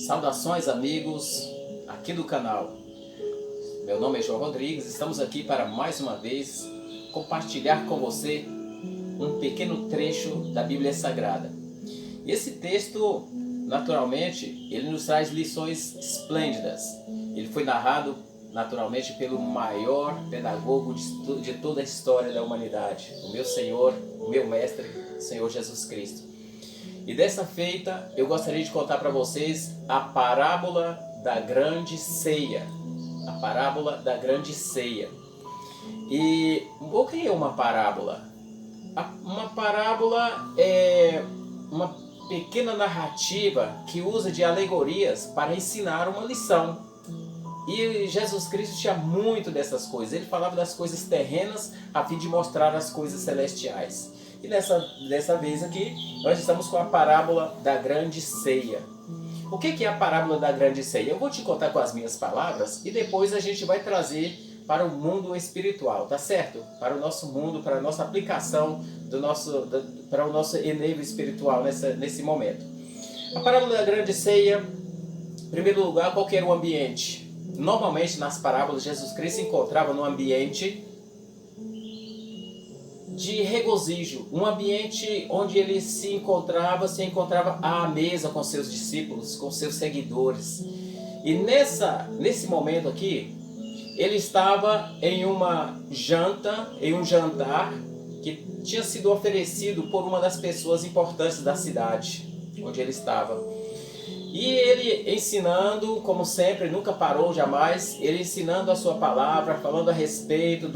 Saudações, amigos aqui do canal. Meu nome é João Rodrigues, estamos aqui para mais uma vez compartilhar com você um pequeno trecho da Bíblia Sagrada. E esse texto, naturalmente, ele nos traz lições esplêndidas. Ele foi narrado, naturalmente, pelo maior pedagogo de toda a história da humanidade, o meu Senhor, o meu Mestre, o Senhor Jesus Cristo. E dessa feita, eu gostaria de contar para vocês a parábola da grande ceia. A parábola da grande ceia. E o que é uma parábola? Uma parábola é uma pequena narrativa que usa de alegorias para ensinar uma lição. E Jesus Cristo tinha muito dessas coisas. Ele falava das coisas terrenas a fim de mostrar as coisas celestiais. E dessa vez aqui, nós estamos com a parábola da grande ceia. O que é a parábola da grande ceia? Eu vou te contar com as minhas palavras e depois a gente vai trazer para o mundo espiritual, tá certo? Para o nosso mundo, para a nossa aplicação, para o nosso enlevo espiritual nesse momento. A parábola da grande ceia, em primeiro lugar, qual que era o ambiente? Normalmente nas parábolas, Jesus Cristo se encontrava num ambiente de regozijo, um ambiente onde ele se encontrava à mesa com seus discípulos, com seus seguidores. E nesse momento aqui, ele estava em uma janta, em um jantar que tinha sido oferecido por uma das pessoas importantes da cidade onde ele estava. E ele ensinando, como sempre, nunca parou jamais, ele ensinando a sua palavra, falando a respeito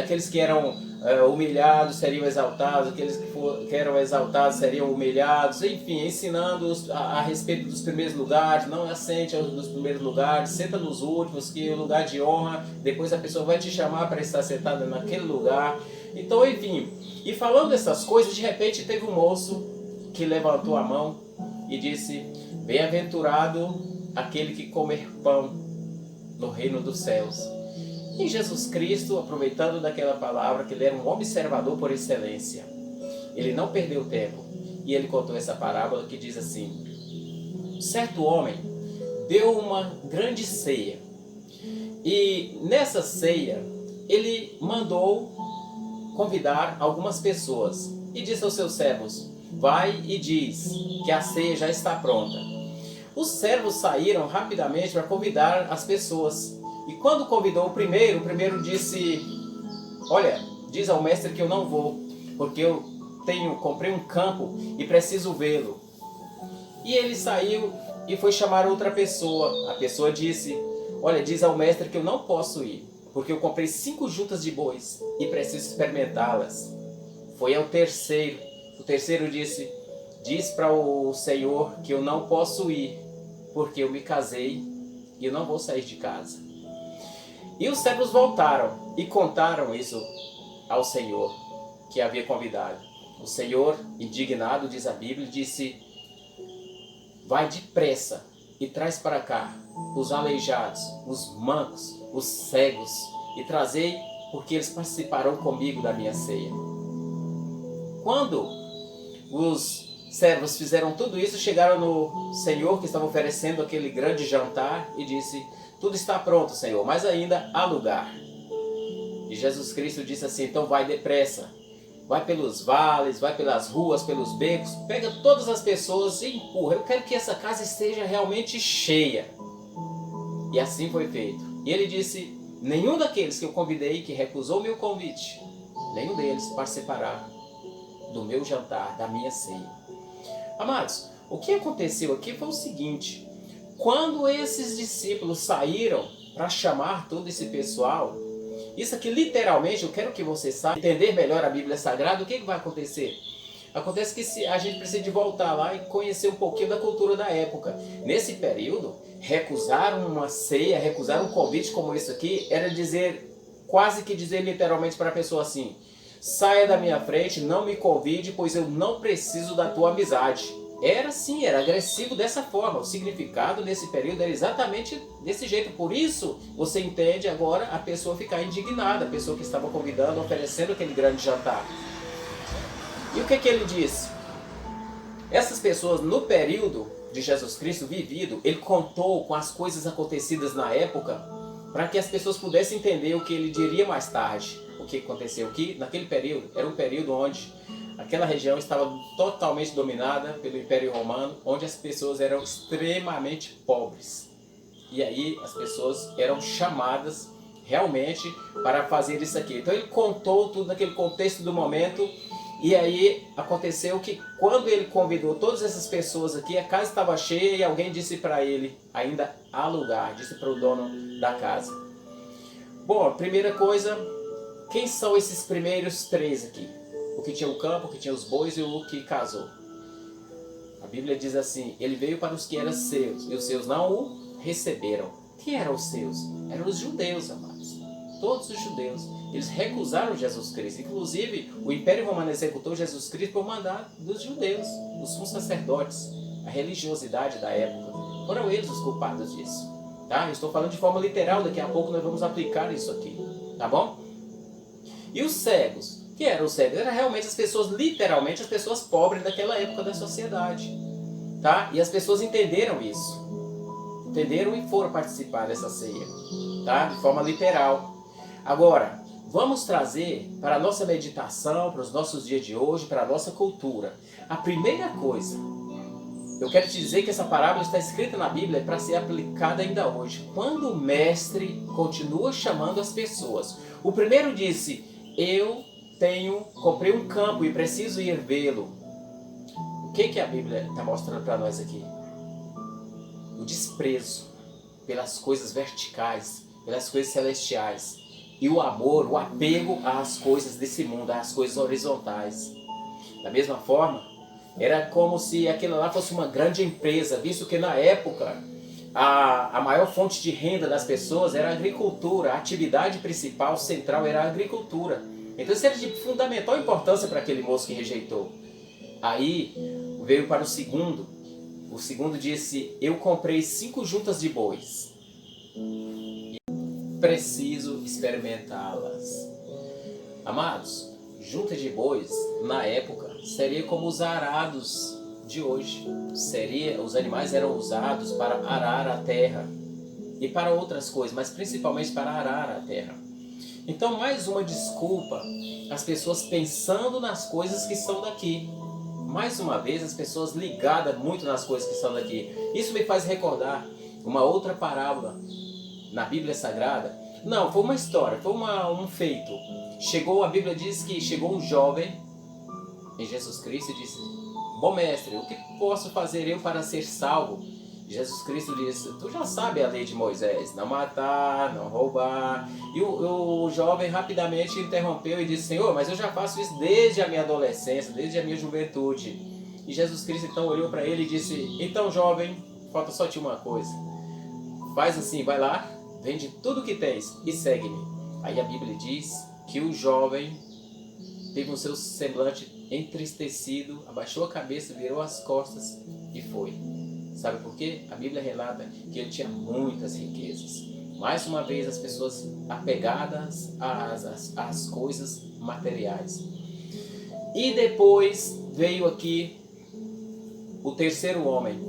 aqueles que eram humilhados seriam exaltados, aqueles que eram exaltados seriam humilhados, enfim, ensinando a respeito dos primeiros lugares. Não assente nos primeiros lugares, senta nos últimos, que é o lugar de honra, depois a pessoa vai te chamar para estar sentada naquele lugar. Então, enfim, e falando essas coisas, de repente teve um moço que levantou a mão e disse: bem-aventurado aquele que comer pão no reino dos céus. E Jesus Cristo, aproveitando daquela palavra, que ele era um observador por excelência, ele não perdeu tempo e ele contou essa parábola que diz assim: certo homem deu uma grande ceia e nessa ceia ele mandou convidar algumas pessoas e disse aos seus servos: vai e diz que a ceia já está pronta. Os servos saíram rapidamente para convidar as pessoas. E quando convidou o primeiro disse: olha, diz ao mestre que eu não vou, porque eu comprei um campo e preciso vê-lo. E ele saiu e foi chamar outra pessoa. A pessoa disse: olha, diz ao mestre que eu não posso ir, porque eu comprei 5 juntas de bois e preciso experimentá-las. Foi ao terceiro. O terceiro disse: diz para o Senhor que eu não posso ir, porque eu me casei e eu não vou sair de casa. E os servos voltaram e contaram isso ao Senhor que havia convidado. O Senhor, indignado, diz a Bíblia, disse: vai depressa e traz para cá os aleijados, os mancos, os cegos, e trazei, porque eles participarão comigo da minha ceia. Quando os servos fizeram tudo isso, chegaram no Senhor que estava oferecendo aquele grande jantar e disse: tudo está pronto, Senhor, mas ainda há lugar. E Jesus Cristo disse assim: então vai depressa, vai pelos vales, vai pelas ruas, pelos becos, pega todas as pessoas e empurra. Eu quero que essa casa esteja realmente cheia. E assim foi feito. E ele disse: nenhum daqueles que eu convidei, que recusou meu convite, nenhum deles participará do meu jantar, da minha ceia. Amados, o que aconteceu aqui foi o seguinte: quando esses discípulos saíram para chamar todo esse pessoal, isso aqui literalmente, eu quero que você saiba, entender melhor a Bíblia Sagrada, o que vai acontecer? Acontece que a gente precisa de voltar lá e conhecer um pouquinho da cultura da época. Nesse período, recusar uma ceia, recusar um convite como esse aqui, era dizer, quase que dizer literalmente para a pessoa assim: saia da minha frente, não me convide, pois eu não preciso da tua amizade. Era sim, era agressivo dessa forma. O significado nesse período era exatamente desse jeito. Por isso, você entende agora a pessoa ficar indignada, a pessoa que estava convidando, oferecendo aquele grande jantar. E o que ele disse? Essas pessoas, no período de Jesus Cristo vivido, ele contou com as coisas acontecidas na época para que as pessoas pudessem entender o que ele diria mais tarde. O que aconteceu aqui, naquele período, era um período onde aquela região estava totalmente dominada pelo Império Romano, onde as pessoas eram extremamente pobres. E aí as pessoas eram chamadas realmente para fazer isso aqui. Então ele contou tudo naquele contexto do momento. E aí aconteceu que quando ele convidou todas essas pessoas aqui, a casa estava cheia e alguém disse para ele, ainda há lugar, disse para o dono da casa. Bom, a primeira coisa, quem são esses primeiros três aqui? O que tinha o campo, o que tinha os bois e o que casou. A Bíblia diz assim, ele veio para os que eram seus e os seus não o receberam. Quem eram os seus? Eram os judeus, amados. Todos os judeus. Eles recusaram Jesus Cristo. Inclusive, o Império Romano executou Jesus Cristo por mandado dos judeus, os sumos sacerdotes, a religiosidade da época. Foram eles os culpados disso. Tá? Eu estou falando de forma literal, daqui a pouco nós vamos aplicar isso aqui. Tá bom? E os cegos? Que eram os cegos? Eram realmente as pessoas, literalmente, as pessoas pobres daquela época da sociedade. Tá? E as pessoas entenderam isso. Entenderam e foram participar dessa ceia. Tá? De forma literal. Agora, vamos trazer para a nossa meditação, para os nossos dias de hoje, para a nossa cultura. A primeira coisa, eu quero te dizer que essa parábola está escrita na Bíblia para ser aplicada ainda hoje. Quando o mestre continua chamando as pessoas. O primeiro disse, comprei um campo e preciso ir vê-lo. O que a Bíblia está mostrando para nós aqui? O desprezo pelas coisas verticais, pelas coisas celestiais. E o amor, o apego às coisas desse mundo, às coisas horizontais. Da mesma forma, era como se aquilo lá fosse uma grande empresa, visto que na época a maior fonte de renda das pessoas era a agricultura, a atividade principal, central era a agricultura. Então isso era de fundamental importância para aquele moço que rejeitou. Aí veio para o segundo disse, eu comprei 5 juntas de bois. Preciso experimentá-las. Amados, junta de bois, na época, seria como os arados de hoje. Os animais eram usados para arar a terra e para outras coisas, mas principalmente para arar a terra. Então, mais uma desculpa, as pessoas pensando nas coisas que são daqui. Mais uma vez, as pessoas ligadas muito nas coisas que são daqui. Isso me faz recordar uma outra parábola na Bíblia Sagrada. Não, foi uma história, foi um feito. A Bíblia diz que chegou um jovem em Jesus Cristo e disse, bom mestre, o que posso fazer eu para ser salvo? Jesus Cristo disse, tu já sabe a lei de Moisés, não matar, não roubar. E o jovem rapidamente interrompeu e disse, Senhor, mas eu já faço isso desde a minha adolescência, desde a minha juventude. E Jesus Cristo então olhou para ele e disse, então jovem, falta só te uma coisa. Faz assim, vai lá, vende tudo que tens e segue-me. Aí a Bíblia diz que o jovem teve o seu semblante entristecido, abaixou a cabeça, virou as costas e foi. Sabe por quê? A Bíblia relata que ele tinha muitas riquezas. Mais uma vez as pessoas apegadas às coisas materiais. E depois veio aqui o terceiro homem.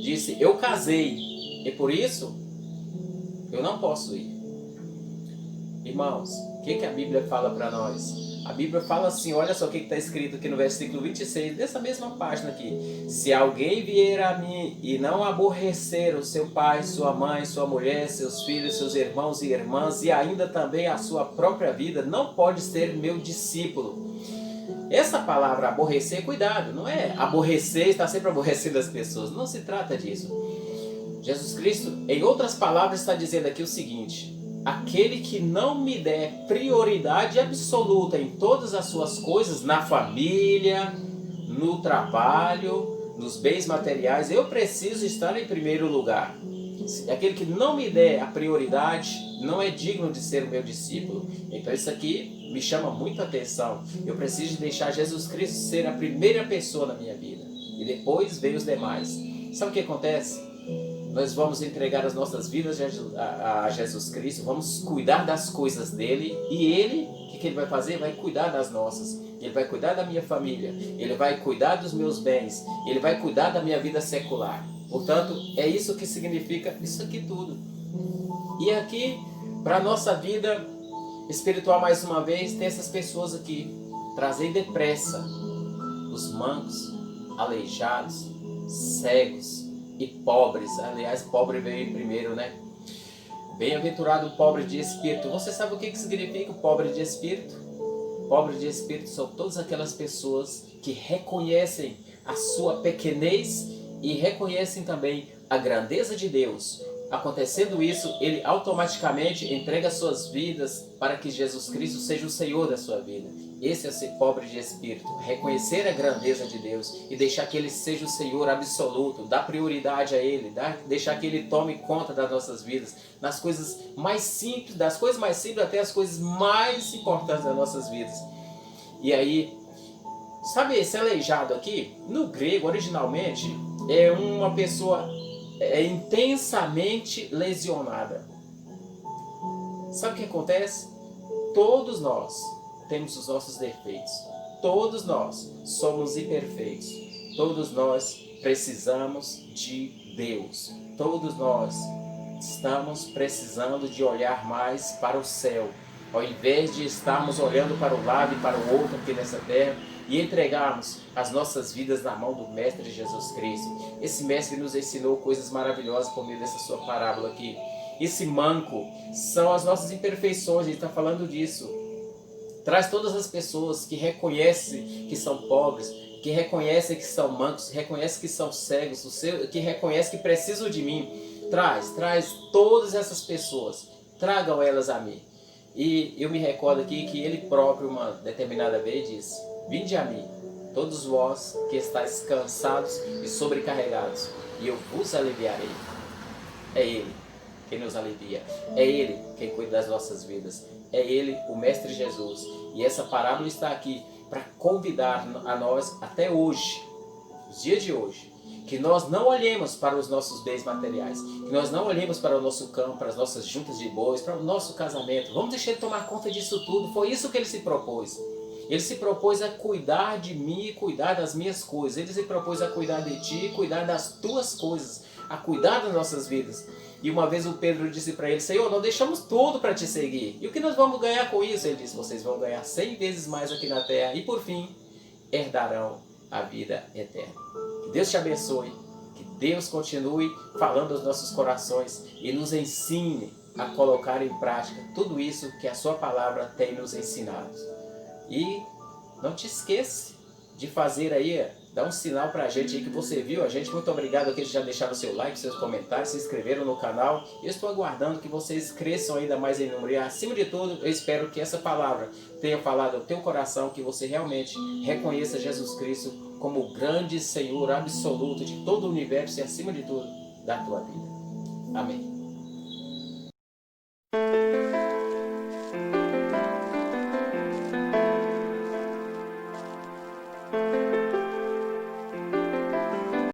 Disse, eu casei e por isso eu não posso ir. Irmãos, o que a Bíblia fala para nós? A Bíblia fala assim, olha só o que está escrito aqui no versículo 26, dessa mesma página aqui. Se alguém vier a mim e não aborrecer o seu pai, sua mãe, sua mulher, seus filhos, seus irmãos e irmãs, e ainda também a sua própria vida, não pode ser meu discípulo. Essa palavra aborrecer, cuidado, não é aborrecer, está sempre aborrecendo as pessoas, não se trata disso. Jesus Cristo, em outras palavras, está dizendo aqui o seguinte, aquele que não me der prioridade absoluta em todas as suas coisas, na família, no trabalho, nos bens materiais, eu preciso estar em primeiro lugar. Aquele que não me der a prioridade não é digno de ser o meu discípulo. Então isso aqui me chama muita atenção. Eu preciso deixar Jesus Cristo ser a primeira pessoa na minha vida. E depois vem os demais. Sabe o que acontece? Nós vamos entregar as nossas vidas a Jesus Cristo, vamos cuidar das coisas dele e ele que que ele vai fazer? Vai cuidar das nossas. Ele vai cuidar da minha família. Ele vai cuidar dos meus bens. Ele vai cuidar da minha vida secular. Portanto, é isso que significa isso aqui tudo. E aqui, para a nossa vida espiritual, mais uma vez, tem essas pessoas aqui. Trazei depressa os mancos, aleijados, cegos e pobres. Aliás, pobre veio primeiro, né? Bem-aventurado o pobre de espírito. Você sabe o que significa o pobre de espírito? Pobre de espírito são todas aquelas pessoas que reconhecem a sua pequenez e reconhecem também a grandeza de Deus. Acontecendo isso, ele automaticamente entrega suas vidas para que Jesus Cristo seja o Senhor da sua vida. Esse é ser pobre de espírito, reconhecer a grandeza de Deus e deixar que Ele seja o Senhor absoluto, dar prioridade a Ele, deixar que Ele tome conta das nossas vidas, nas coisas mais simples, das coisas mais simples até as coisas mais importantes das nossas vidas. E aí, sabe esse aleijado aqui? No grego, originalmente, é uma pessoa intensamente lesionada. Sabe o que acontece? Todos nós temos os nossos defeitos. Todos nós somos imperfeitos. Todos nós precisamos de Deus. Todos nós estamos precisando de olhar mais para o céu, ao invés de estarmos olhando para um lado e para o outro aqui nessa terra e entregarmos as nossas vidas na mão do Mestre Jesus Cristo. Esse Mestre nos ensinou coisas maravilhosas por meio dessa sua parábola aqui. Esse manco são as nossas imperfeições, ele está falando disso. Traz todas as pessoas que reconhecem que são pobres, que reconhecem que são mancos, que reconhecem que são cegos, que reconhecem que precisam de mim. Traz todas essas pessoas, tragam elas a mim. E eu me recordo aqui que ele próprio, uma determinada vez, disse: vinde a mim, todos vós que estáis cansados e sobrecarregados, e eu vos aliviarei. É Ele quem nos alivia, é Ele quem cuida das nossas vidas, é Ele, o Mestre Jesus. E essa parábola está aqui para convidar a nós até hoje, os dias de hoje, que nós não olhemos para os nossos bens materiais, que nós não olhemos para o nosso campo, para as nossas juntas de bois, para o nosso casamento. Vamos deixar Ele tomar conta disso tudo. Foi isso que Ele se propôs. Ele se propôs a cuidar de mim e cuidar das minhas coisas. Ele se propôs a cuidar de ti e cuidar das tuas coisas, a cuidar das nossas vidas. E uma vez o Pedro disse para ele: Senhor, nós deixamos tudo para te seguir. E o que nós vamos ganhar com isso? Ele disse: vocês vão ganhar 100 vezes mais aqui na terra e por fim herdarão a vida eterna. Que Deus te abençoe, que Deus continue falando aos nossos corações e nos ensine a colocar em prática tudo isso que a sua palavra tem nos ensinado. E não te esqueça de fazer aí, dá um sinal pra gente aí que você viu a gente. Muito obrigado aqueles que já deixaram seu like, seus comentários, se inscreveram no canal. Eu estou aguardando que vocês cresçam ainda mais em número. E acima de tudo, eu espero que essa palavra tenha falado ao teu coração, que você realmente reconheça Jesus Cristo como o grande Senhor absoluto de todo o universo e acima de tudo, da tua vida. Amém.